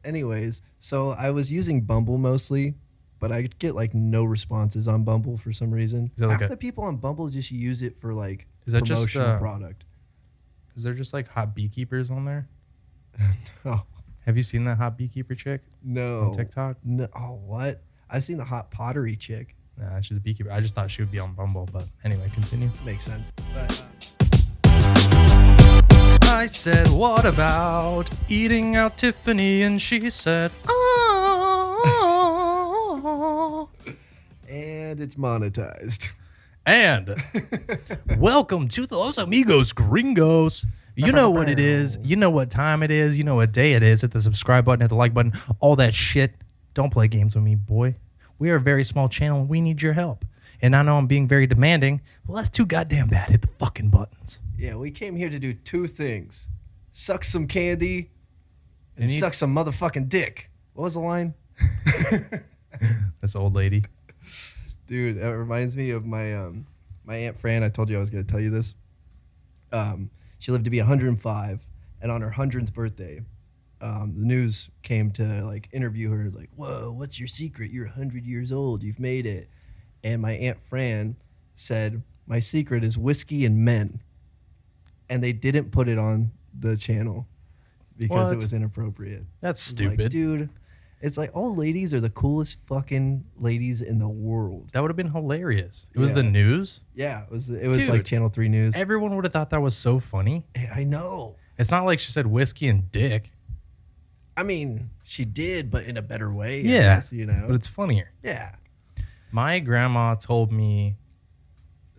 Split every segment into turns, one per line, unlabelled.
anyways, so I was using Bumble mostly, but I get like no responses on Bumble for some reason. Half the people on Bumble just use it for like promotional product.
Is there just like hot beekeepers on there?
No.
Have you seen that hot beekeeper chick?
No.
On TikTok?
No. Oh, what? I've seen the hot pottery chick.
Nah, she's a beekeeper. I just thought she would be on Bumble, but anyway, continue.
Makes sense. But,
I said, what about eating out Tiffany? And she said, oh.
And it's monetized.
And welcome to Los Amigos Gringos. You know what it is. You know what time it is. You know what day it is. Hit the subscribe button, hit the like button, all that shit. Don't play games with me, boy. We are a very small channel and we need your help. And I know I'm being very demanding. Well, that's too goddamn bad. Hit the fucking buttons.
Yeah, we came here to do two things. Suck some candy and suck some motherfucking dick. What was the line?
This old lady.
Dude, it reminds me of my my Aunt Fran. I told you I was going to tell you this. She lived to be 105, and on her 100th birthday, the news came to like interview her. Like, whoa, what's your secret? You're 100 years old. You've made it. And my Aunt Fran said, my secret is whiskey and men. And they didn't put it on the channel because it was inappropriate.
That's stupid.
Like, dude, it's like old ladies are the coolest fucking ladies in the world.
That would have been hilarious. It was the news?
Yeah, it was like Channel 3 News.
Everyone would have thought that was so funny.
I know.
It's not like she said whiskey and dick.
I mean, she did, but in a better way.
Yeah,
I guess, you know.
But it's funnier.
Yeah.
My grandma told me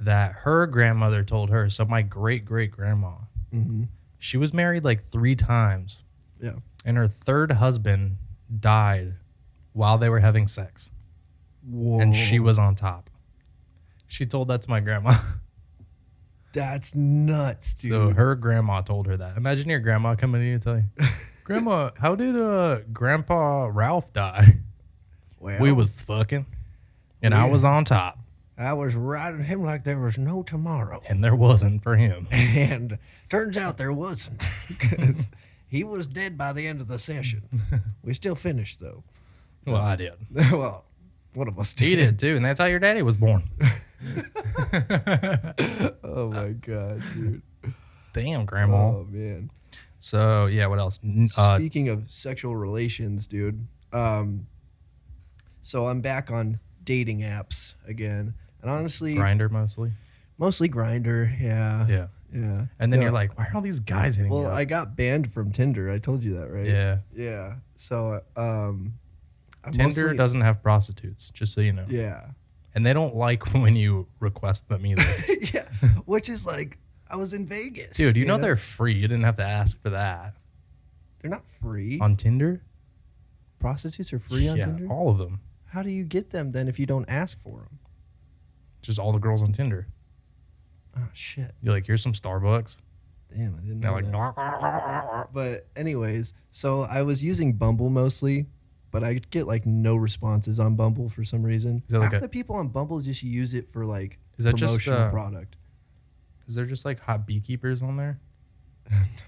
that her grandmother told her, so my great-great-grandma, she was married like 3 times.
Yeah.
And her third husband died while they were having sex.
Whoa.
And she was on top. She told that to my grandma.
That's nuts, dude.
So her grandma told her that. Imagine your grandma coming to you and telling you, Grandma, how did Grandpa Ralph die?
Well,
we was fucking, and I was on top.
I was riding him like there was no tomorrow.
And there wasn't for him.
And turns out there wasn't. Because he was dead by the end of the session. We still finished, though.
Well, I did.
Well, one of us did.
He did, too. And that's how your daddy was born.
Oh, my God, dude.
Damn, Grandma.
Oh, man.
So, yeah, what else?
Speaking of sexual relations, dude. So I'm back on dating apps again. And honestly...
Grindr, mostly?
Mostly Grindr, yeah.
Yeah.
Yeah.
And then you're like, why are all these guys hitting me up?
Well, I got banned from Tinder. I told you that, right?
Yeah.
Yeah. So,
Tinder doesn't have prostitutes, just so you know.
Yeah.
And they don't like when you request them either.
Yeah. Which is like, I was in Vegas.
Dude, you know they're free. You didn't have to ask for that.
They're not free.
On Tinder?
Prostitutes are free on Tinder?
Yeah, all of them.
How do you get them then if you don't ask for them?
Just all the girls on Tinder.
Oh, shit.
You're like, here's some Starbucks.
Damn, I didn't
They're
know
like,
that. But anyways, so I was using Bumble mostly, but I get like no responses on Bumble for some reason. Half the people on Bumble just use it for like promotional product.
Is there just like hot beekeepers on there?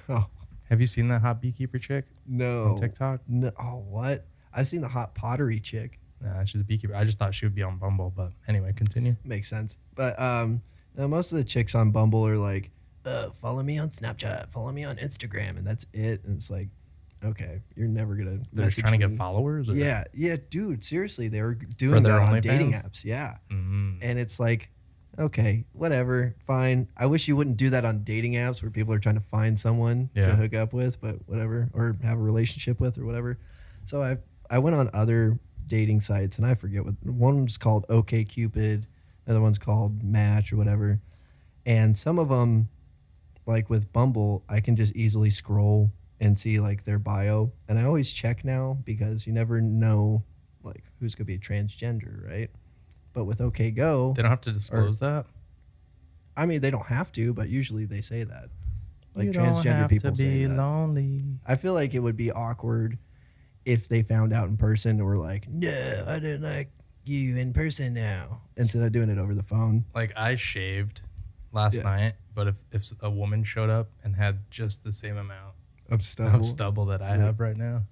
No.
Have you seen that hot beekeeper chick?
No.
On TikTok?
No. Oh, what? I've seen the hot pottery chick.
Nah, she's a beekeeper. I just thought she would be on Bumble, but anyway, continue.
Makes sense. But most of the chicks on Bumble are like, follow me on Snapchat, follow me on Instagram, and that's it. And it's like, okay, you're never gonna.
They're trying to get followers. Or?
Yeah, dude. Seriously, they were doing that on dating apps. Yeah, and it's like, okay, whatever, fine. I wish you wouldn't do that on dating apps where people are trying to find someone to hook up with, but whatever, or have a relationship with, or whatever. So I went on other dating sites, and I forget what one's called OkCupid, another one's called Match or whatever. And some of them, like with Bumble, I can just easily scroll and see like their bio, and I always check now because you never know like who's gonna be a transgender, right? But with OkGo,
they don't have to disclose that.
I mean, they don't have to, but usually they say that. Like
you
transgender
don't have
people
to
say
be
that.
Lonely.
I feel like it would be awkward if they found out in person and were like, "No, I don't like you in person now," instead of doing it over the phone.
Like I shaved last night, but if a woman showed up and had just the same amount of stubble that I have right now,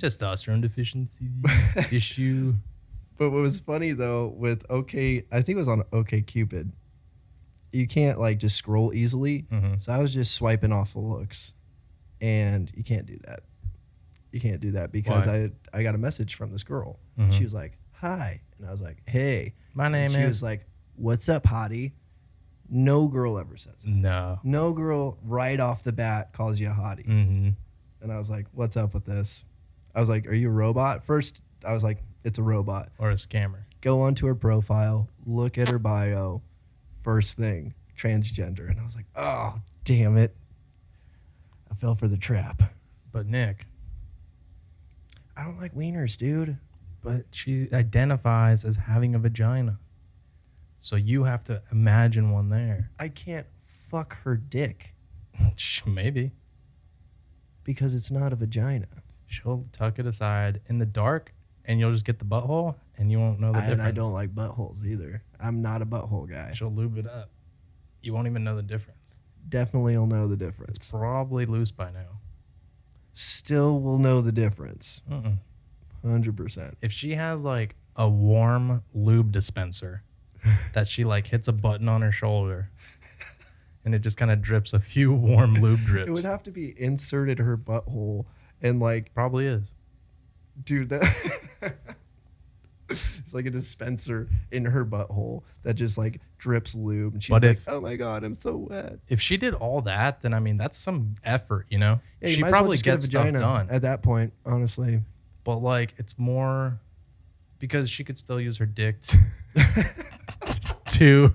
testosterone deficiency issue.
But what was funny though with I think it was on OkCupid. You can't like just scroll easily. Mm-hmm. So I was just swiping off the looks, and you can't do that. You can't do that because I got a message from this girl. Mm-hmm. She was like, "Hi," and I was like, "Hey,
my name is."
She was like, "What's up, hottie?" No girl ever says that. No girl right off the bat calls you a hottie. Mm-hmm. And I was like, "What's up with this?" I was like, "Are you a robot?" First, I was like, "It's a robot
or a scammer."
Go onto her profile, look at her bio. First thing, transgender. And I was like, oh, damn it. I fell for the trap.
But Nick,
I don't like wieners, dude.
But she identifies as having a vagina. So you have to imagine one there.
I can't fuck her dick.
Maybe.
Because it's not a vagina.
She'll tuck it aside in the dark, and you'll just get the butthole, and you won't know the difference.
And I don't like buttholes either. I'm not a butthole guy.
She'll lube it up. You won't even know the difference.
Definitely will know the difference.
It's probably loose by now.
Still will know the difference. 100%.
If she has like a warm lube dispenser that she like hits a button on her shoulder and it just kind of drips a few warm lube drips.
It would have to be inserted her butthole and like...
Probably is.
Dude, that... It's like a dispenser in her butthole that just like drips lube. And she's like, oh my God, I'm so wet.
If she did all that, then I mean, that's some effort, you know?
Yeah,
she probably gets stuff done.
At that point, honestly.
But like, it's more because she could still use her dick to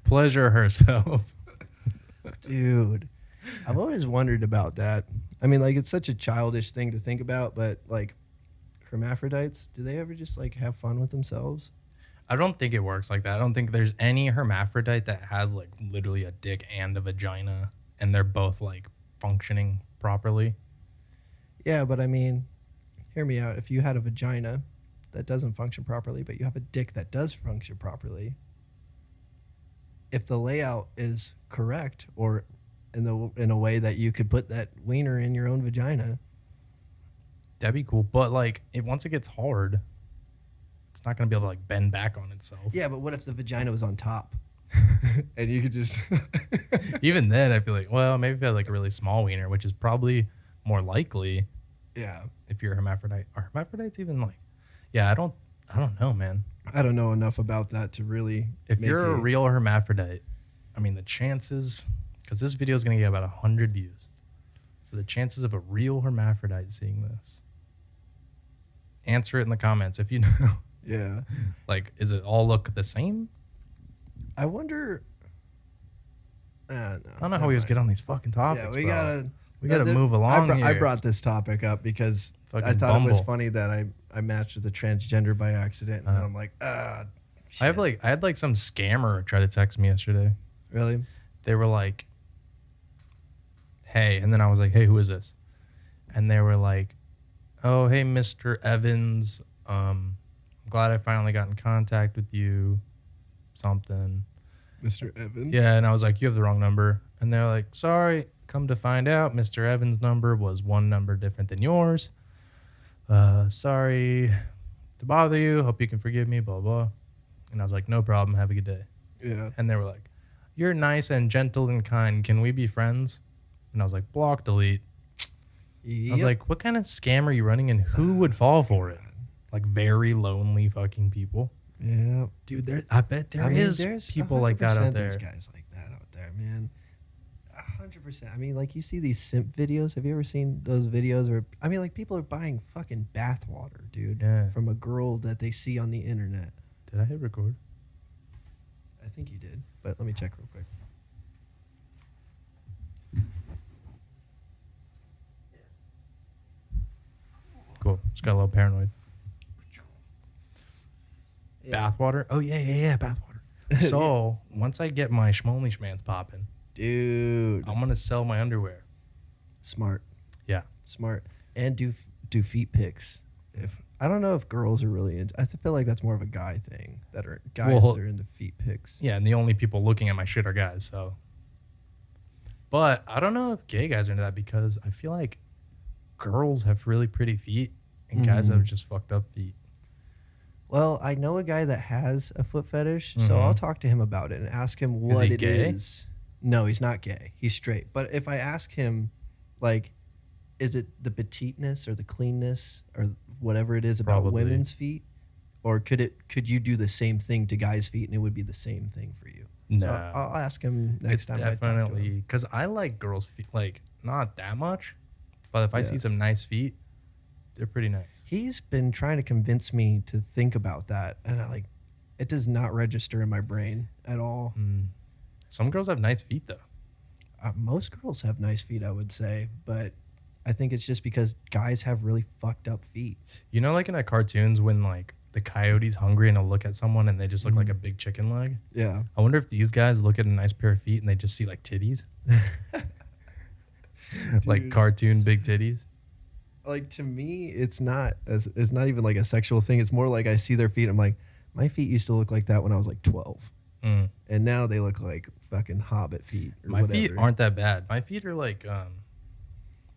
pleasure herself.
Dude, I've always wondered about that. I mean, like, it's such a childish thing to think about, but like, hermaphrodites, do they ever just like have fun with themselves?
I don't think it works like that. I don't think there's any hermaphrodite that has like literally a dick and a vagina and they're both like functioning properly.
Yeah, but I mean, hear me out. If you had a vagina that doesn't function properly, but you have a dick that does function properly, if the layout is correct or in a way that you could put that wiener in your own vagina,
that'd be cool. But like, once it gets hard, it's not going to be able to like bend back on itself.
Yeah, but what if the vagina was on top? And you could just...
Even then, I feel like, well, maybe if you had like a really small wiener, which is probably more likely.
Yeah.
If you're a hermaphrodite. Are hermaphrodites even like... Yeah, I don't know, man.
I don't know enough about that to really...
If you're a real hermaphrodite, I mean, the chances... Because this video is going to get about 100 views. So the chances of a real hermaphrodite seeing this... Answer it in the comments if you know.
Yeah.
Like, is it all look the same?
I wonder...
I don't know how we always get on these fucking topics,
we gotta
move along here.
I brought this topic up because fucking I thought Bumble. It was funny that I matched with a transgender by accident, and I'm like, shit.
I had like some scammer try to text me yesterday.
Really?
They were like, hey, and then I was like, hey, who is this? And they were like, oh, hey, Mr. Evans. I'm glad I finally got in contact with you. Something.
Mr. Evans?
Yeah, and I was like, you have the wrong number. And they're like, sorry, come to find out, Mr. Evans' number was one number different than yours. Sorry to bother you. Hope you can forgive me, blah, blah. And I was like, no problem. Have a good day.
Yeah.
And they were like, you're nice and gentle and kind. Can we be friends? And I was like, block, delete. Yep. I was like, what kind of scam are you running and who would fall for it? Like very lonely fucking people.
Yeah.
Dude, I bet there's people like that out there.
There's guys like that out there, man. 100%. I mean, like, you see these simp videos. Have you ever seen those videos? Or I mean, like, people are buying fucking bathwater, dude, from a girl that they see on the internet.
Did I hit record?
I think you did, but let me check real quick.
Cool. Just got a little paranoid.
Yeah.
Bathwater? Oh, yeah, bathwater. So, once I get my schmonly schmans popping,
dude,
I'm going to sell my underwear.
Smart.
Yeah.
Smart. And do feet pics. I don't know if girls are really into... I feel like that's more of a guy thing. That are guys that are into feet pics.
Yeah, and the only people looking at my shit are guys, so... But I don't know if gay guys are into that because I feel like girls have really pretty feet and guys have just fucked up feet.
Well, I know a guy that has a foot fetish, so I'll talk to him about it and ask him what it is. No, he's not gay. He's straight. But if I ask him, like, is it the petiteness or the cleanness or whatever it is about women's feet? Or could you do the same thing to guys' feet and it would be the same thing for you?
No.
So I'll ask him next time.
Definitely, because I like girls' feet, like, not that much. But if I see some nice feet, they're pretty nice.
He's been trying to convince me to think about that, and it does not register in my brain at all.
Some girls have nice feet, though.
Most girls have nice feet, I would say, but I think it's just because guys have really fucked up feet.
You know, like in the cartoons when, like, the coyote's hungry and they'll look at someone and they just look like a big chicken leg?
Yeah.
I wonder if these guys look at a nice pair of feet and they just see, like, titties. Like cartoon big titties.
Like, to me, it's not even like a sexual thing. It's more like I see their feet. I'm like, my feet used to look like that when I was like 12. And now they look like fucking hobbit feet or
my feet aren't that bad. My feet are like,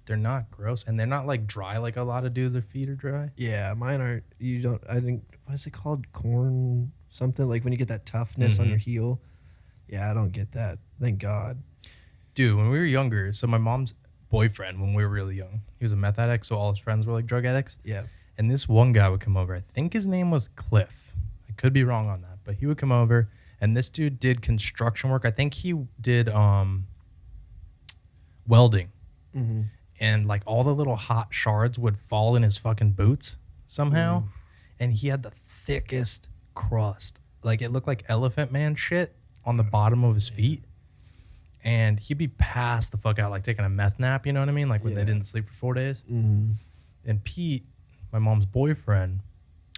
they're not gross. And they're not like dry like a lot of dudes' their feet are dry.
Yeah, mine aren't. I think, what is it called? Corn something? Like when you get that toughness on your heel. Yeah, I don't get that. Thank God.
Dude, when we were younger, so my mom's boyfriend, when we were really young, he was a meth addict, so all his friends were like drug addicts.
Yeah.
And this one guy would come over. I think his name was Cliff. I could be wrong on that, but he would come over, and this dude did construction work. I think he did welding. And like all the little hot shards would fall in his fucking boots somehow. And he had the thickest crust. Like it looked like Elephant Man shit on the bottom of his feet. And he'd be passed the fuck out, like taking a meth nap, you know what I mean? Like when they didn't sleep for 4 days. And Pete, my mom's boyfriend,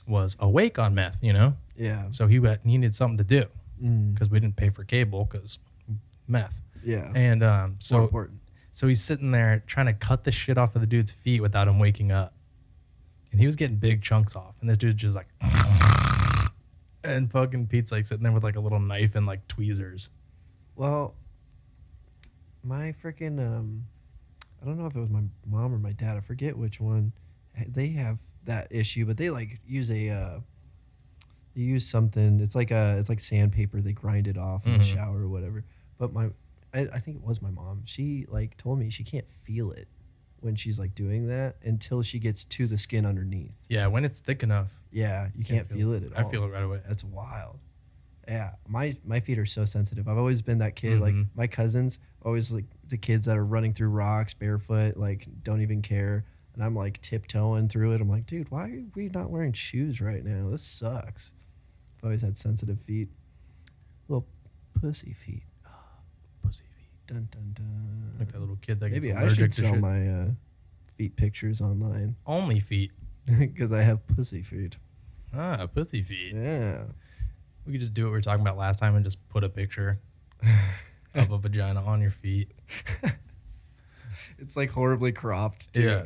was awake on meth, you know?
Yeah.
So he needed something to do because we didn't pay for cable because meth.
Yeah.
And
More important.
So he's sitting there trying to cut the shit off of the dude's feet without him waking up. And he was getting big chunks off. And this dude's just like... and fucking Pete's like sitting there with like a little knife and like tweezers.
Well... My freaking, I don't know if it was my mom or my dad. I forget which one. They have that issue, but they like use something. It's like sandpaper. They grind it off in the shower or whatever. But I think it was my mom. She like told me she can't feel it when she's like doing that until she gets to the skin underneath.
Yeah, when it's thick enough.
Yeah, you can't feel it at all.
I feel it right away.
That's wild. Yeah, my feet are so sensitive. I've always been that kid. Like my cousins, always like the kids that are running through rocks barefoot, like don't even care. And I'm like tiptoeing through it. I'm like, dude, why are we not wearing shoes right now? This sucks. I've always had sensitive feet. Little pussy feet.
Oh, pussy feet.
Dun dun dun.
Like that little kid that gets
maybe
allergic
I should
to
sell
shit.
my feet pictures online.
Only feet.
Because I have pussy feet.
Ah, pussy feet.
Yeah.
We could just do what we were talking about last time and just put a picture of a vagina on your feet.
It's like horribly cropped, too.
Yeah.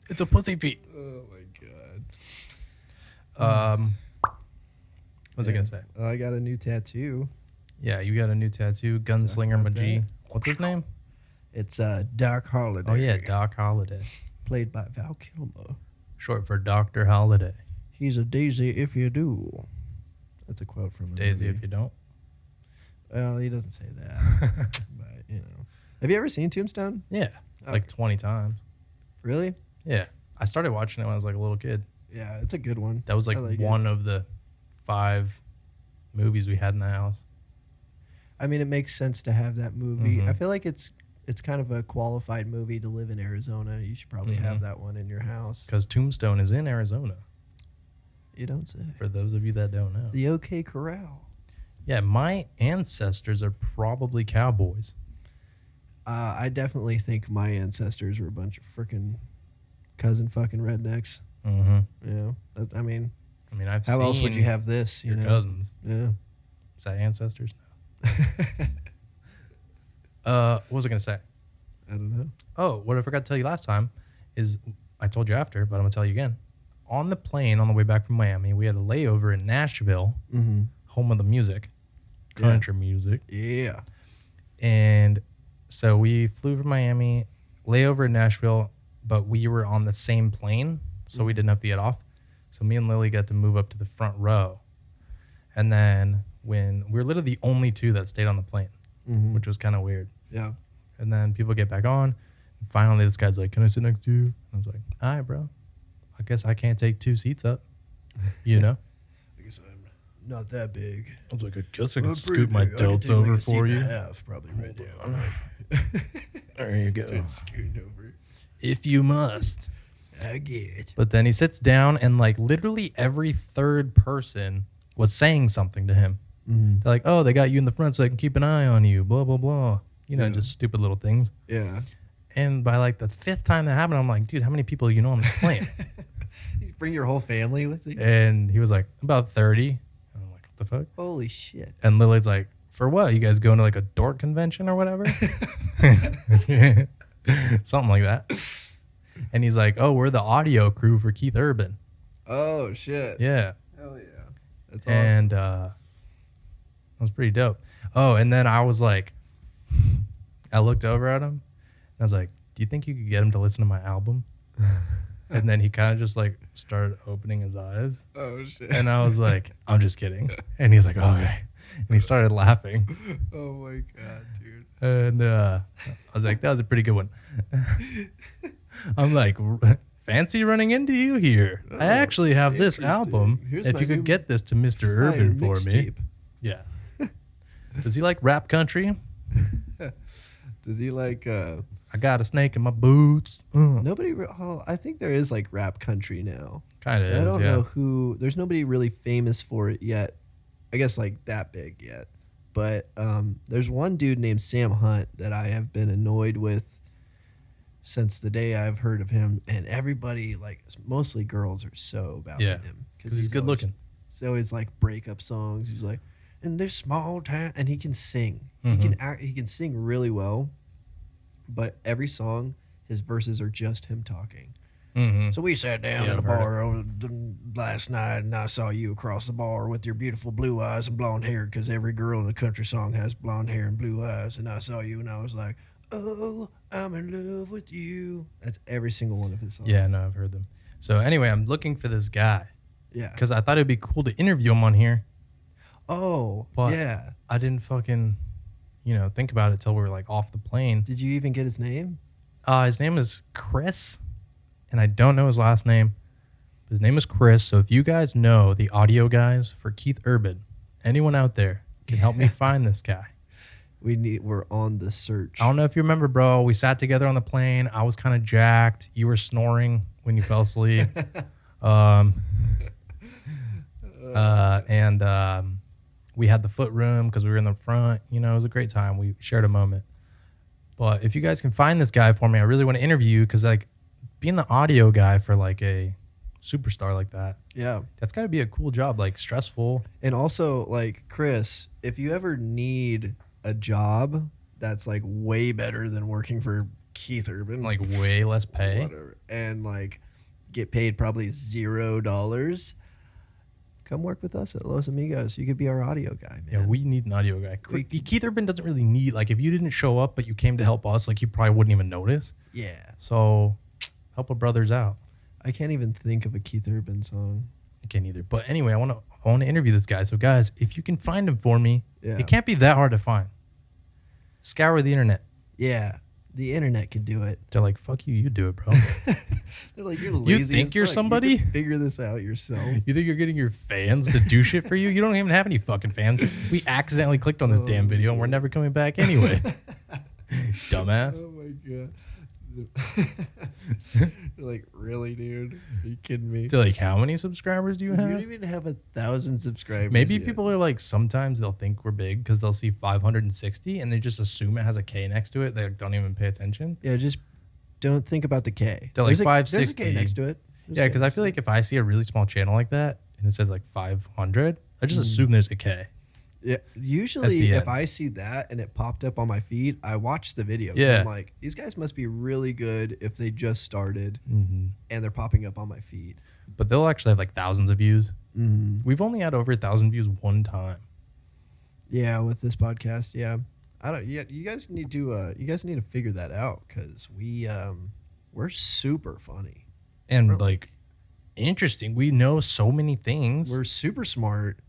It's a pussy feet.
Oh, my God.
What was I going to say?
Oh, I got a new tattoo.
Yeah, you got a new tattoo. Gunslinger Majee. What's his name?
It's Doc Holliday.
Oh, yeah, Doc Holliday.
Played by Val Kilmer.
Short for Dr. Holliday.
He's a daisy if you do. That's a quote from the
Daisy
movie.
if you don't.
Well, he doesn't say that. But, you know. Have you ever seen Tombstone?
Yeah, like 20 times.
Really?
Yeah. I started watching it when I was like a little kid.
Yeah, it's a good one.
That was like one of the 5 movies we had in the house.
I mean, it makes sense to have that movie. I feel like it's kind of a qualified movie to live in Arizona. You should probably have that one in your house.
Because Tombstone is in Arizona.
You don't say.
For those of you that don't know.
The OK Corral.
Yeah, my ancestors are probably cowboys.
I definitely think my ancestors were a bunch of freaking cousin fucking rednecks. Yeah. I mean,
I've
how
seen
else would you have this?
Your cousins.
Yeah.
Is that ancestors? No. What was I going to say?
I don't know.
Oh, what I forgot to tell you last time is I told you after, but I'm going to tell you again. On the plane on the way back from Miami, we had a layover in Nashville, home of the music, country music.
Yeah.
And so we flew from Miami, layover in Nashville, but we were on the same plane, so we didn't have to get off. So me and Lily got to move up to the front row. And then when we were literally the only two that stayed on the plane, which was kind of weird.
Yeah.
And then people get back on. And finally, this guy's like, "Can I sit next to you?" I was like, "All right, bro. I guess I can't take 2 seats up." You know?
I guess I'm not that big.
I was like, "I guess I can scoot my delts over for you."
Half, probably right down.
There you go.
Start scooting over.
If you must.
I get.
But then he sits down, and like literally every third person was saying something to him. They're like, "Oh, they got you in the front so I can keep an eye on you, blah, blah, blah." You know, just stupid little things.
Yeah.
And by like the 5th time that happened, I'm like, "Dude, how many people you know on the plane?"
You bring your whole family with you?
And he was like, "About 30. And I'm like, "What the fuck?"
Holy shit.
And Lily's like, "For what? You guys going to like a dork convention or whatever?" Something like that. And he's like, "Oh, we're the audio crew for Keith Urban."
Oh, shit.
Yeah.
Hell yeah. That's awesome.
And that was pretty dope. Oh, and then I was like, I looked over at him and I was like, "Do you think you could get him to listen to my album?" And then he kind of just like started opening his eyes.
Oh, shit.
And I was like, "I'm just kidding." And he's like, "Okay." And he started laughing.
Oh my God, dude.
And I was like, "That was a pretty good one." I'm like, "Fancy running into you here. I actually have this album.
Here's
if
my
you could
new
get this to Mr. Urban for me."
mixtape.
Yeah. Does he like rap country?
Does he like
I got a snake in my boots.
nobody I think there is like rap country now.
Kind of is,
I don't
yeah.
know who. There's nobody really famous for it yet. I guess like that big yet. But there's one dude named Sam Hunt that I have been annoyed with since the day I've heard of him, and everybody, like mostly girls, are so about him
because he's good looking.
It's always like breakup songs. He's like, "In this small town," and he can sing. He can sing really well, but every song, his verses are just him talking. So we sat down at a bar last night, and I saw you across the bar with your beautiful blue eyes and blonde hair, because every girl in a country song has blonde hair and blue eyes. And I saw you, and I was like, "Oh, I'm in love with you." That's every single one of his songs.
Yeah, no, I've heard them. So anyway, I'm looking for this guy.
Yeah.
Because I thought it'd be cool to interview him on here.
Oh,
But
yeah.
I didn't fucking, think about it till we were like off the plane.
Did you even get his name?
His name is Chris, and I don't know his last name. His name is Chris. So if you guys know the audio guys for Keith Urban, anyone out there can help me find this guy.
We're on the search.
I don't know if you remember, bro. We sat together on the plane. I was kind of jacked. You were snoring when you fell asleep. And we had the foot room because we were in the front. It was a great time. We shared a moment. But if you guys can find this guy for me, I really want to interview you, because like being the audio guy for like a superstar like that,
yeah,
that's got to be a cool job, like stressful.
And also, like, Chris, if you ever need a job that's like way better than working for Keith Urban,
Like way less pay.
whatever, and like get paid probably $0, come work with us at Los Amigos. You could be our audio guy, man.
Yeah, we need an audio guy. Keith Urban doesn't really need, like, if you didn't show up but you came to help us, like, you probably wouldn't even notice.
Yeah.
So help our brothers out.
I can't even think of a Keith Urban song.
I can't either. But anyway, I want to interview this guy. So guys, if you can find him for me,
Yeah.
it can't be that hard to find. Scour the internet.
Yeah. The internet can do it.
They're like, "Fuck you, you do it, bro."
They're like, "You're lazy.
You think
as
you're
fuck.
somebody?
You can figure this out yourself."
You think you're getting your fans to do shit for you? You don't even have any fucking fans. We accidentally clicked on this damn video and we're never coming back anyway. Dumbass.
Oh my god. You're like, "Really, dude? Are you kidding me?"
They're like, "How many subscribers do you
You
have?"
don't even have 1,000 subscribers.
Maybe
yet.
people are like, sometimes they'll think we're big because they'll see 560 and they just assume it has a K next to it. They don't even pay attention.
Yeah, just don't think about the K.
They're like
There's
560.
There's a K next to it.
Yeah, because I feel like if I see a really small channel like that and it says like 500, I just assume there's a K.
Yeah, usually
end.
if I see that and it popped up on my feed, I watch the video.
Yeah.
I'm like, these guys must be really good if they just started
Mm-hmm.
and they're popping up on my feed.
But they'll actually have like thousands of views.
Mm-hmm.
We've only had over 1,000 views one time.
Yeah, with this podcast, yeah. I don't. Yeah, you guys need to figure that out, because we we're super funny.
And like interesting. We know so many things.
We're super smart,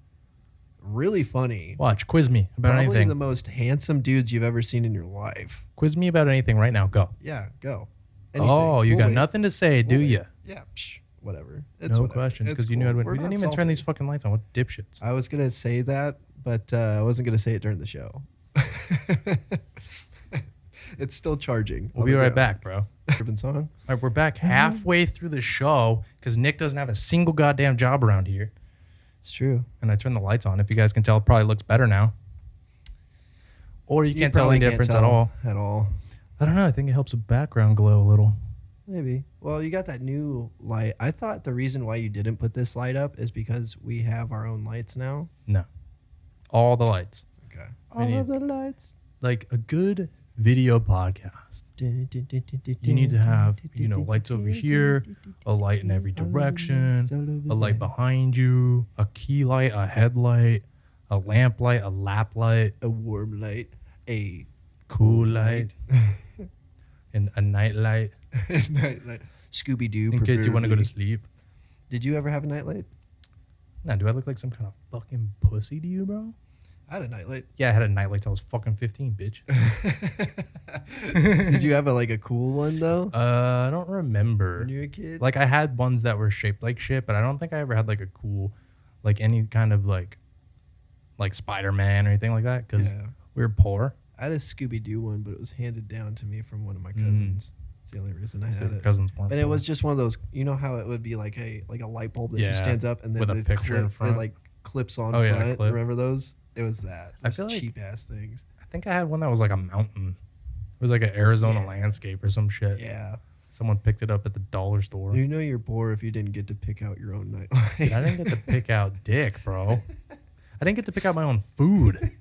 really funny.
Watch, quiz me about
Probably
anything.
the most handsome dudes you've ever seen in your life.
Quiz me about anything right now. Go.
Yeah, go. Anything.
Oh, you got nothing to say, do you?
Yeah, whatever.
It's no questions, because you knew I'd win. We didn't even turn these fucking lights on. What dipshits?
I was going to say that, but I wasn't going to say it during the show. It's still charging.
We'll be right back, bro.
Ribbon song.
All right, we're back halfway through the show because Nick doesn't have a single goddamn job around here.
It's true.
And I turned the lights on. If you guys can tell, it probably looks better now. Or you can't tell any difference at all.
At all.
I don't know. I think it helps the background glow a little.
Maybe. Well, you got that new light. I thought the reason why you didn't put this light up is because we have our own lights now.
No. All the lights.
Okay. All of the lights.
Like a good video podcast. You need to have, lights over here, a light in every direction, a light behind you, a key light, a headlight, a lamp light, a lap light,
a warm light, a
cool light, and a night light.
Night light. Scooby-Doo.
In case you want to go to sleep.
Did you ever have a night light?
Nah, do I look like some kind of fucking pussy to you, bro?
I had a nightlight.
Yeah, I had a nightlight till I was fucking 15, bitch.
Did you have a cool one though?
I don't remember.
When you were a kid?
Like I had ones that were shaped like shit, but I don't think I ever had like a cool, like any kind of like Spider-Man or anything like that because we were poor.
I had a Scooby-Doo one, but it was handed down to me from one of my cousins. It's the only reason I had it.
Cousins weren't.
But it was just one of those. You know how it would be like a light bulb that just stands up and then
with a picture in front.
It clips on front.
Clip.
Remember those? It was that.
I feel like
cheap ass things.
I think I had one that was like a mountain. It was like an Arizona landscape or some shit.
Yeah.
Someone picked it up at the dollar store.
You know you're poor if you didn't get to pick out your own nightlight.
Dude, I didn't get to pick out dick, bro. I didn't get to pick out my own food.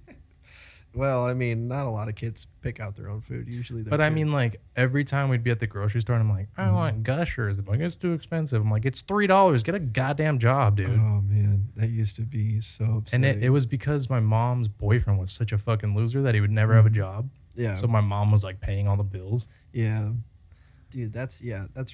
Well, I mean, not a lot of kids pick out their own food. Usually,
but I mean, like every time we'd be at the grocery store, and I'm like, I want Gushers. I'm like, it's too expensive. I'm like, it's $3. Get a goddamn job, dude.
Oh man, that used to be so upsetting.
And it was because my mom's boyfriend was such a fucking loser that he would never have a job.
Yeah.
So my mom was like paying all the bills.
Yeah, dude, that's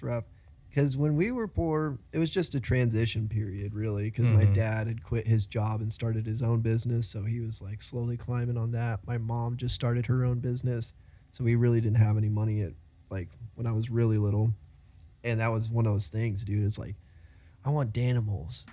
rough. Because when we were poor, it was just a transition period, really. Because my dad had quit his job and started his own business, so he was like slowly climbing on that. My mom just started her own business, so we really didn't have any money when I was really little. And that was one of those things, dude. It's like, I want Danimals.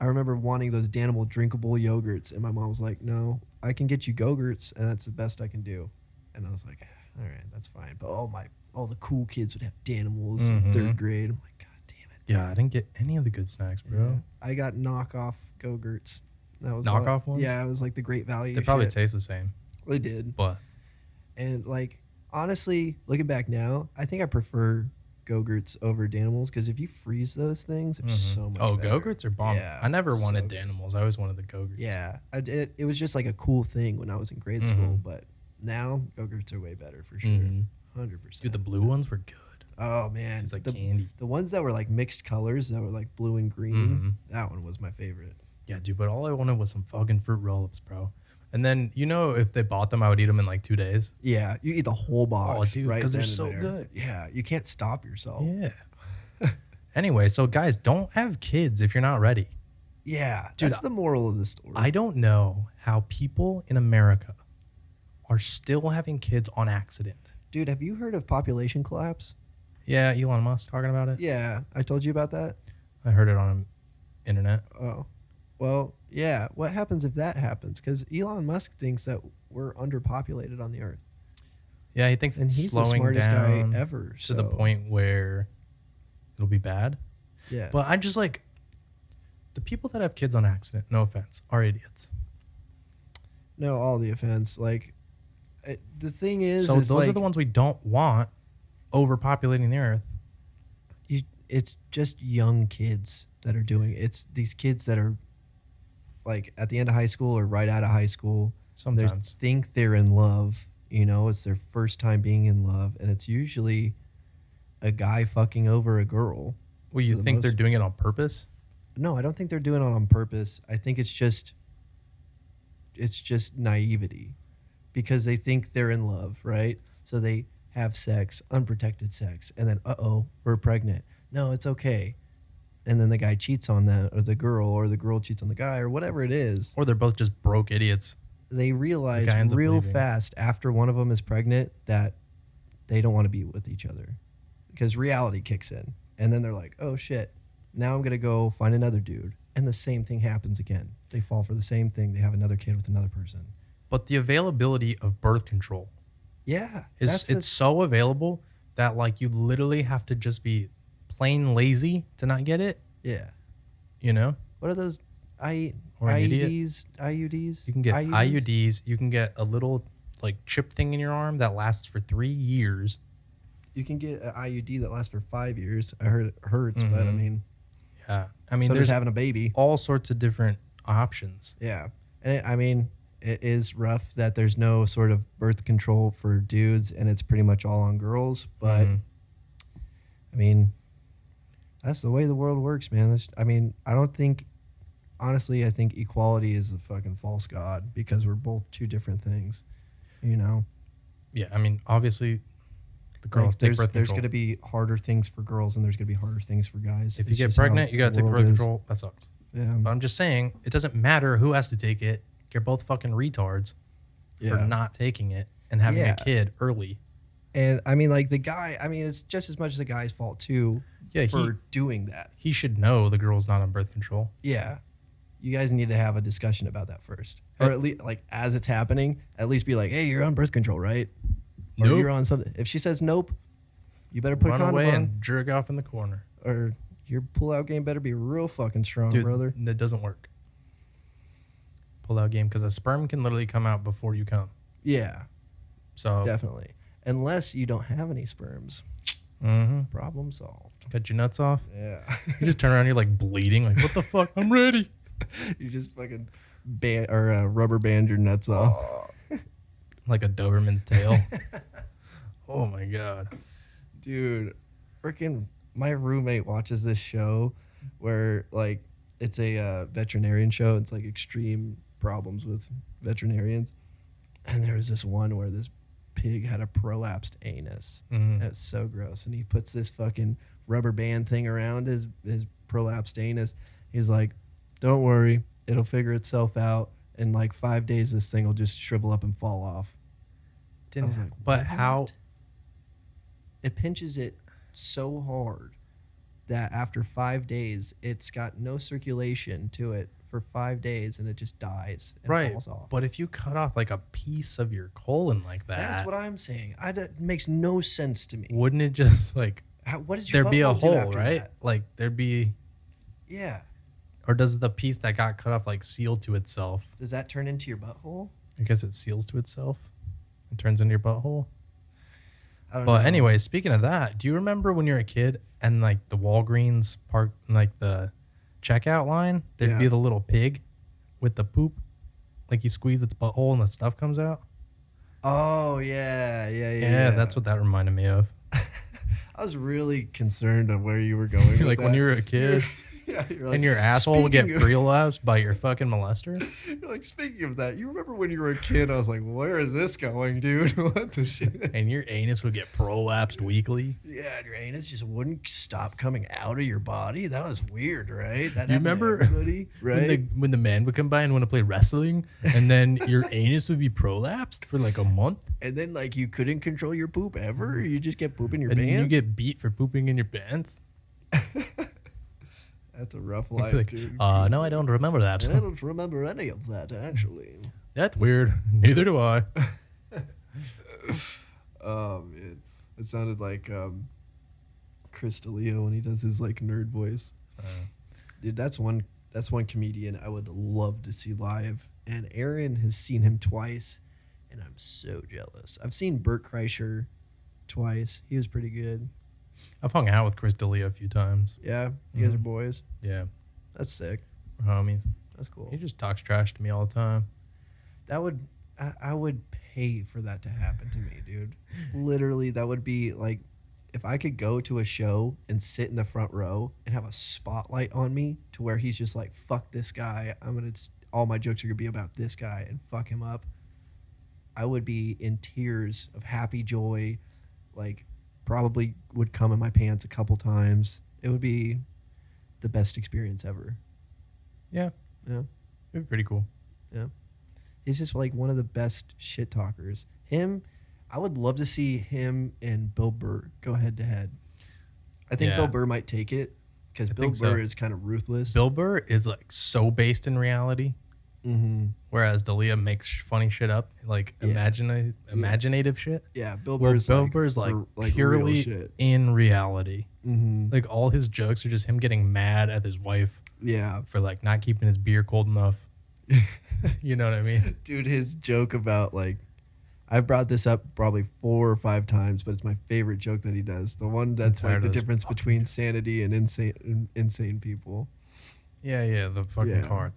I remember wanting those Danimal drinkable yogurts, and my mom was like, "No, I can get you Go-Gurts, and that's the best I can do." And I was like, "All right, that's fine." But all the cool kids would have Danimals in third grade. I'm like, God damn it.
Yeah, I didn't get any of the good snacks, bro.
Yeah. I got knockoff Go-Gurts. That was
knockoff ones?
Yeah, it was like the Great Value.
They probably taste the same.
They did.
But.
And honestly, looking back now, I think I prefer Go-Gurts over Danimals because if you freeze those things, they're so much better.
Go-Gurts are bomb.
Yeah,
I never wanted Danimals. I always wanted the Go-Gurts.
Yeah, I did. It was just like a cool thing when I was in grade school, but now Go-Gurts are way better for sure. 100%.
Dude, the blue ones were good.
Oh man,
it's like candy.
The ones that were like mixed colors that were like blue and green, that one was my favorite.
Yeah, dude, but all I wanted was some fucking fruit roll-ups, bro. And then, if they bought them, I would eat them in like 2 days.
Yeah, you eat the whole box.
Oh, dude, because they're so good.
Yeah, you can't stop yourself.
Yeah. Anyway, so guys, don't have kids if you're not ready.
Yeah, dude, that's the moral of the story.
I don't know how people in America are still having kids on accident.
Dude, have you heard of population collapse?
Yeah, Elon Musk talking about it.
Yeah, I told you about that.
I heard it on the internet.
Oh, well, yeah. What happens if that happens? Because Elon Musk thinks that we're underpopulated on the Earth.
Yeah, he thinks it's slowing
the smartest
down
guy ever
to the point where it'll be bad.
Yeah,
but I just like the people that have kids on accident. No offense, are idiots.
No, all the offense. The thing is,
so those are the ones we don't want overpopulating the Earth.
It's just young kids that are doing it. It's these kids that are like at the end of high school or right out of high school.
Sometimes
they think they're in love. It's their first time being in love, and it's usually a guy fucking over a girl.
Well, you think they're doing it on purpose?
No, I don't think they're doing it on purpose. I think it's just naivety because they think they're in love, right? So they have sex, unprotected sex, and then we're pregnant. No, it's okay. And then the guy cheats on that, or the girl cheats on the guy, or whatever it is.
Or they're both just broke idiots.
They realize real fast after one of them is pregnant that they don't want to be with each other because reality kicks in. And then they're like, oh shit, now I'm going to go find another dude. And the same thing happens again. They fall for the same thing. They have another kid with another person.
But the availability of birth control.
Yeah.
It's so available that like you literally have to just be plain lazy to not get it.
Yeah.
You know?
What are those IUDs?
You can get IUDs. You can get a little like chip thing in your arm that lasts for 3 years.
You can get an IUD that lasts for 5 years. I heard it hurts, but I mean...
Yeah. I mean,
so there's having a baby.
All sorts of different options.
Yeah. And it is rough that there's no sort of birth control for dudes and it's pretty much all on girls. But, I mean... That's the way the world works, man. Honestly, I think equality is a fucking false god because we're both two different things, you know?
Yeah, I mean, obviously, the girls take birth control.
There's going to be harder things for girls and there's going to be harder things for guys.
If you get pregnant, you got to take birth control. That sucks.
Yeah.
But I'm just saying, it doesn't matter who has to take it. You're both fucking retards for not taking it and having a kid early.
And, I mean, like, the guy, I mean, it's just as much as the guy's fault, too. For doing that.
He should know the girl's not on birth control.
Yeah. You guys need to have a discussion about that first. Or at least, like, as it's happening, at least be like, hey, you're on birth control, right? Or
nope.
You're on something. If she says nope, you better put a condom on.
Run away and jerk off in the corner.
Or your pull-out game better be real fucking strong,
dude,
brother.
That doesn't work. Pull-out game, because a sperm can literally come out before you come.
Yeah.
So
definitely. Unless you don't have any sperms. Problem solved.
Cut your nuts off?
Yeah.
You just turn around, you're like bleeding. Like, what the fuck? I'm ready.
You just fucking rubber band your nuts off.
Like a Doberman's tail. Oh my God.
Dude, freaking my roommate watches this show where like it's a veterinarian show. It's like extreme problems with veterinarians. And there was this one where this pig had a prolapsed anus. It's so gross. And he puts this fucking rubber band thing around his prolapsed anus. He's like, don't worry, it'll figure itself out. In like 5 days, this thing will just shrivel up and fall off. I was like,
but
what?
how?
It pinches it so hard that after 5 days, it's got no circulation to it for 5 days, and it just dies and falls off.
But if you cut off like a piece of your colon like that,
that's what I'm saying. It makes no sense to me.
Wouldn't it just like?
What is your
there'd be a hole, right?
That?
Like there'd be.
Yeah.
Or does the piece that got cut off like seal to itself?
Does that turn into your butthole?
I guess it seals to itself. It turns into your butthole.
I don't know.
But anyway, speaking of that, do you remember when you were a kid and like the Walgreens park, like the checkout line, there'd be the little pig with the poop, like you squeeze its butthole and the stuff comes out?
Oh yeah.
Yeah, that's what that reminded me of.
I was really concerned of where you were going.
Like when you were a kid.
Yeah, you're like,
and your asshole would get prolapsed by your fucking molester?
You're like, speaking of that, you remember when you were a kid, I was like, where is this going, dude? What the shit?
And your anus would get prolapsed weekly?
Yeah, your anus just wouldn't stop coming out of your body. That was weird, right? That
you remember
right?
when the man would come by and want to play wrestling, and then your anus would be prolapsed for like a month?
And then like you couldn't control your poop ever? You just get poop in your pants?
And you get beat for pooping in your pants?
That's a rough life,
like,
dude.
No, I don't remember that.
I don't remember any of that, actually.
That's weird. Neither do I.
Oh, man. It sounded like Chris D'Elia when he does his, like, nerd voice. Dude, that's one comedian I would love to see live. And Aaron has seen him twice, and I'm so jealous. I've seen Bert Kreischer twice. He was pretty good.
I've hung out with Chris D'Elia a few times.
Yeah? You guys are boys?
Yeah.
That's sick.
We're homies.
That's cool.
He just talks trash to me all the time.
I would pay for that to happen to me, dude. Literally, that would be like, if I could go to a show and sit in the front row and have a spotlight on me to where he's just like, fuck this guy. All my jokes are going to be about this guy and fuck him up. I would be in tears of happy joy, like probably would come in my pants a couple times. It would be the best experience ever.
Yeah.
Yeah.
It'd be pretty cool.
Yeah. He's just like one of the best shit talkers. Him, I would love to see him and Bill Burr go head to head. I think Bill Burr might take it because Bill Burr is kind of ruthless.
Bill Burr is like so based in reality.
Mm-hmm.
Whereas D'Elia makes funny shit up, like imaginative shit.
Yeah, Bill Burr's
like purely in reality.
Mm-hmm.
Like all his jokes are just him getting mad at his wife.
Yeah,
for like not keeping his beer cold enough. You know what I mean?
Dude, his joke about like, I've brought this up probably 4 or 5 times, but it's my favorite joke that he does. The one that's like the difference between sanity and insane people.
Yeah, the fucking car.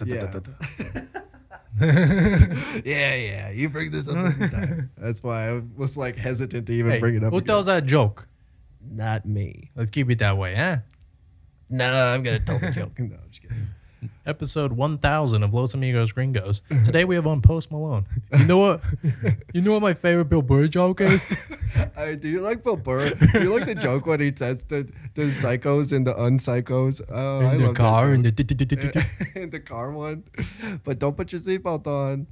Yeah. You bring this up every time. That's why I was like hesitant to even bring it up.
Who tells that joke?
Not me.
Let's keep it that way, huh?
No, I'm gonna tell the joke. No, I'm just kidding.
Episode 1000 of Los Amigos Gringos. Today we have on Post Malone. You know what? You know what my favorite Bill Burr joke is?
Do you like Bill Burr? Do you like the joke when he says the psychos and the unpsychos? Oh,
in the car and
in the car one. But don't put your seatbelt on.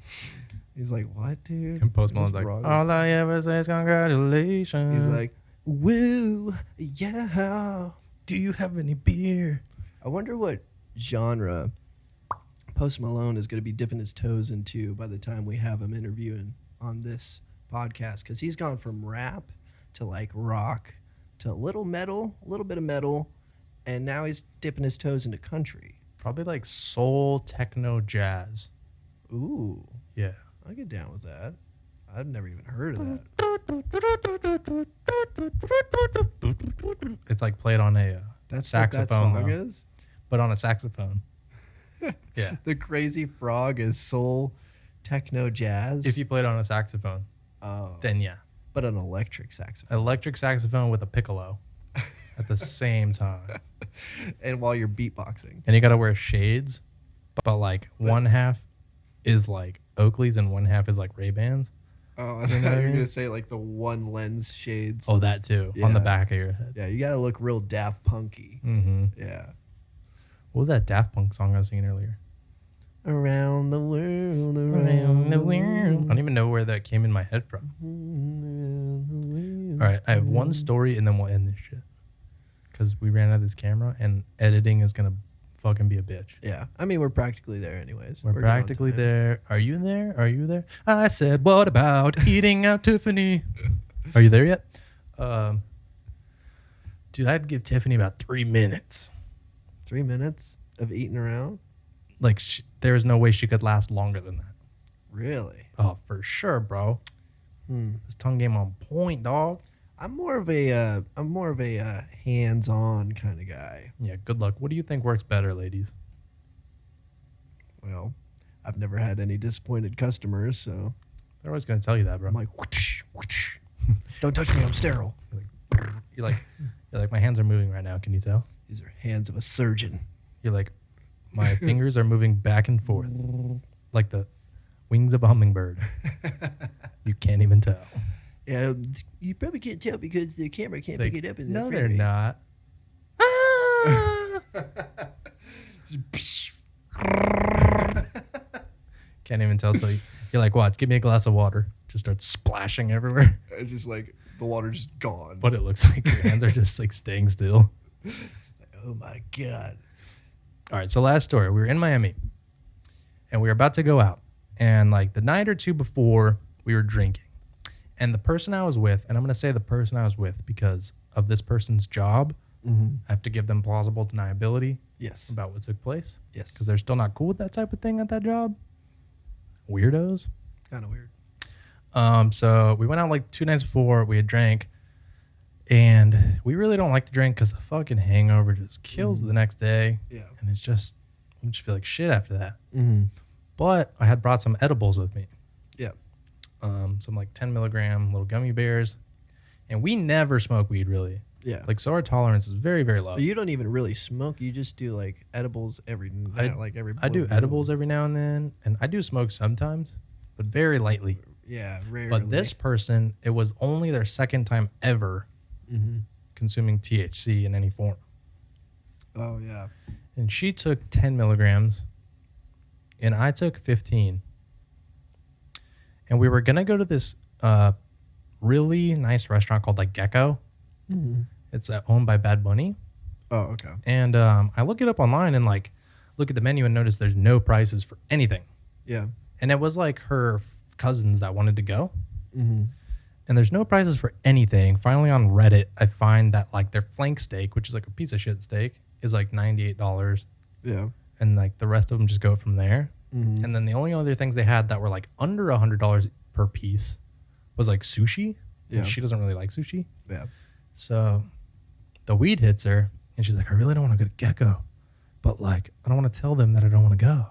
He's like, what, dude?
And Post Malone's like, all I ever say is congratulations.
He's like, woo, yeah.
Do you have any beer?
I wonder what genre Post Malone is going to be dipping his toes into by the time we have him interviewing on this podcast, because he's gone from rap to like rock to a little bit of metal, and now he's dipping his toes into country.
Probably like soul, techno, jazz.
Ooh,
yeah,
I'll get down with that. I've never even heard of that.
It's like played on a saxophone.
What that song is?
But on a saxophone. Yeah.
The Crazy Frog is soul, techno, jazz.
If you play it on a saxophone, then yeah.
But an electric saxophone.
Electric saxophone with a piccolo at the same time.
And while you're beatboxing.
And you got to wear shades, but like one half is like Oakley's and one half is like Ray-Bans.
Oh, I thought you were going to say like the one lens shades.
Oh, that too. Yeah. On the back of your head.
Yeah, you got to look real Daft Punky.
Mm-hmm.
Yeah.
What was that Daft Punk song I was singing earlier?
Around the world, around the world.
I don't even know where that came in my head from. All right, I have one story and then we'll end this shit. Because we ran out of this camera and editing is going to fucking be a bitch.
Yeah. I mean, we're practically there anyways.
We're practically there. Are you there? Are you there? I said, what about eating out, Tiffany? Are you there yet? Dude, I'd give Tiffany about 3 minutes.
3 minutes of eating around?
Like, there is no way she could last longer than that.
Really?
Oh, for sure, bro. This tongue game on point, dog.
I'm more of a hands-on kind of guy.
Yeah, good luck. What do you think works better, ladies?
Well, I've never had any disappointed customers, so
they're always gonna tell you that, bro.
I'm like, whoosh, whoosh. Don't touch me, I'm sterile.
You're like, my hands are moving right now. Can you tell?
These are hands of a surgeon.
You're like, my fingers are moving back and forth like the wings of a hummingbird. You can't even tell.
Yeah, you probably can't tell because the camera can't pick it up in the
No,
frame
they're
rate.
not. Can't even tell till you're like, watch, give me a glass of water. Just starts splashing everywhere.
It's just like the water's just gone.
But it looks like your hands are just like staying still.
Oh my God.
All right, so last story. We were in Miami and we were about to go out. And like the night or two before, we were drinking. And the person I was with, and I'm going to say the person I was with because of this person's job, I have to give them plausible deniability about what took place.
Yes.
Because they're still not cool with that type of thing at that job. Weirdos.
Kind of weird.
So we went out like 2 nights before. We had drank. And we really don't like to drink because the fucking hangover just kills the next day.
Yeah.
And it's just, we just feel like shit after that.
Mm-hmm.
But I had brought some edibles with me.
Yeah.
Some like 10 milligram little gummy bears. And we never smoke weed really.
Yeah.
Like, so our tolerance is very, very low.
But you don't even really smoke. You just do like edibles every
I do edibles every now and then. And I do smoke sometimes, but very lightly.
Yeah, rarely.
But this person, it was only their second time ever consuming THC in any form.
Oh, yeah.
And she took 10 milligrams, and I took 15. And we were going to go to this really nice restaurant called like Gecko. Mm-hmm. It's owned by Bad Bunny.
Oh, okay.
And I look it up online and like look at the menu and notice there's no prices for anything.
Yeah.
And it was like her cousins that wanted to go. Mm-hmm. And there's no prices for anything. Finally on Reddit, I find that like their flank steak, which is like a piece of shit steak, is like $98.
Yeah.
And like the rest of them just go from there. Mm-hmm. And then the only other things they had that were like under $100 per piece was like sushi. Yeah. And she doesn't really like sushi.
Yeah.
So the weed hits her and she's like, I really don't want to go to Gecko, but like, I don't want to tell them that I don't want to go.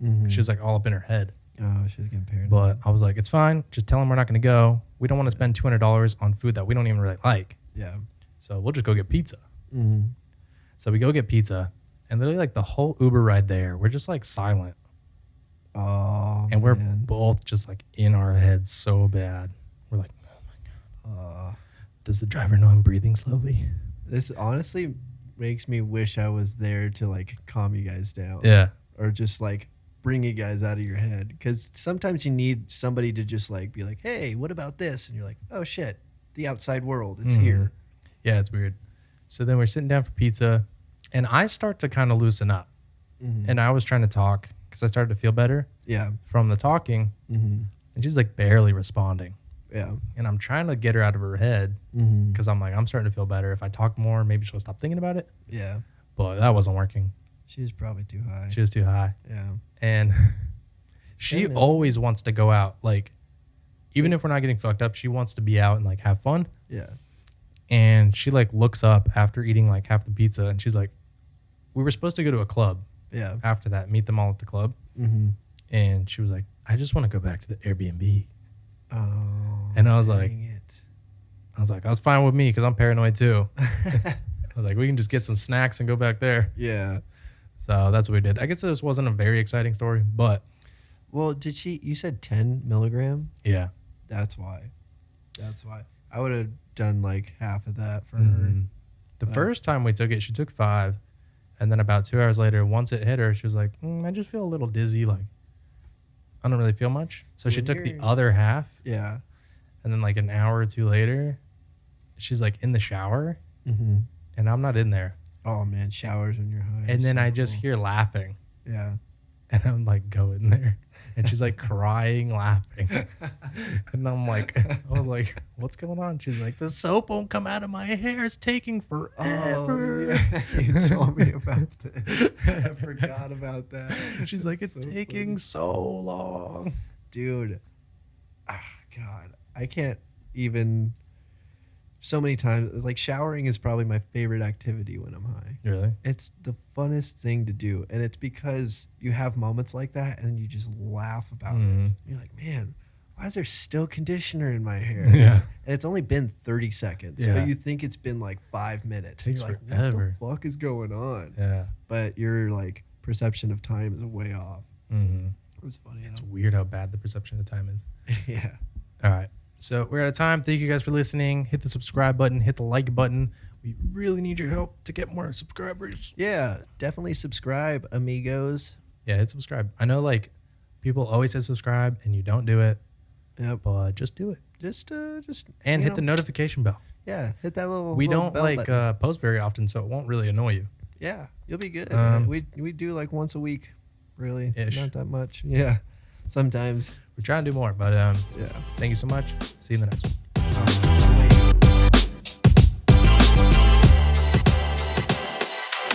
Mm-hmm. She was like all up in her head.
Oh, she's getting paranoid.
But I was like, it's fine. Just tell them we're not going to go. We don't want to spend $200 on food that we don't even really like.
Yeah.
So we'll just go get pizza.
Mm-hmm.
So we go get pizza, and literally like the whole Uber ride there, we're just like silent.
Oh,
and we're both just like in our heads so bad. We're like, oh my God. Does the driver know I'm breathing slowly?
This honestly makes me wish I was there to like calm you guys down.
Yeah.
Or just like bring you guys out of your head. Because sometimes you need somebody to just like be like, hey, what about this? And you're like, oh shit, the outside world, it's here.
Yeah, it's weird. So then we're sitting down for pizza, and I start to kind of loosen up. Mm-hmm. And I was trying to talk because I started to feel better.
Yeah.
From the talking. Mm-hmm. And she's like barely responding.
Yeah.
And I'm trying to get her out of her head because I'm like, I'm starting to feel better. If I talk more, maybe she'll stop thinking about it.
Yeah.
But that wasn't working.
She was probably too high.
She was too high.
Yeah.
And she always wants to go out. Like, even if we're not getting fucked up, she wants to be out and like have fun.
Yeah.
And she like looks up after eating like half the pizza and she's like, we were supposed to go to a club.
Yeah.
After that, meet them all at the club. Mm-hmm. And she was like, I just want to go back to the Airbnb.
Oh.
And I was like, that's fine with me because I'm paranoid too. I was like, we can just get some snacks and go back there.
Yeah.
So that's what we did. I guess this wasn't a very exciting story, but.
Well, you said 10 milligram?
Yeah.
That's why. I would have done like half of that for her.
The first time we took it, she took 5. And then about 2 hours later, once it hit her, she was like, I just feel a little dizzy. Like, I don't really feel much. So she took the other half.
Yeah.
And then like an hour or 2 later, she's like in the shower. Mm-hmm. And I'm not in there.
Oh, man. Showers when you're high.
And then I just hear laughing.
Yeah.
And I'm like, go in there. And she's like crying, laughing. And I was like, what's going on? She's like, the soap won't come out of my hair. It's taking forever.
Oh, yeah. You told me about this. I forgot about that.
She's like, it's so taking so long.
Dude. God. I can't even. So many times, like showering is probably my favorite activity when I'm high.
Really?
It's the funnest thing to do. And it's because you have moments like that and you just laugh about it. You're like, man, why is there still conditioner in my hair?
Yeah.
And it's only been 30 seconds.
Yeah.
But you think it's been like 5 minutes.
Takes
you're like,
forever.
what the fuck is going on?
Yeah.
But your like perception of time is way off. Mm-hmm. It's funny.
It's weird how bad the perception of time is.
Yeah.
All right. So we're out of time. Thank you guys for listening. Hit the subscribe button. Hit the like button. We really need your help to get more subscribers.
Yeah, definitely subscribe, amigos.
Yeah, hit subscribe. I know like people always say subscribe and you don't do it.
Yep.
But just do it.
Just
and hit the notification bell.
Yeah, hit that little.
We
little
don't
bell
like
button.
Post very often, so it won't really annoy you.
Yeah, you'll be good. We do like once a week, really.
Ish.
Not that much. Yeah, sometimes.
We're trying to do more, but
yeah.
Thank you so much. See you in the next one.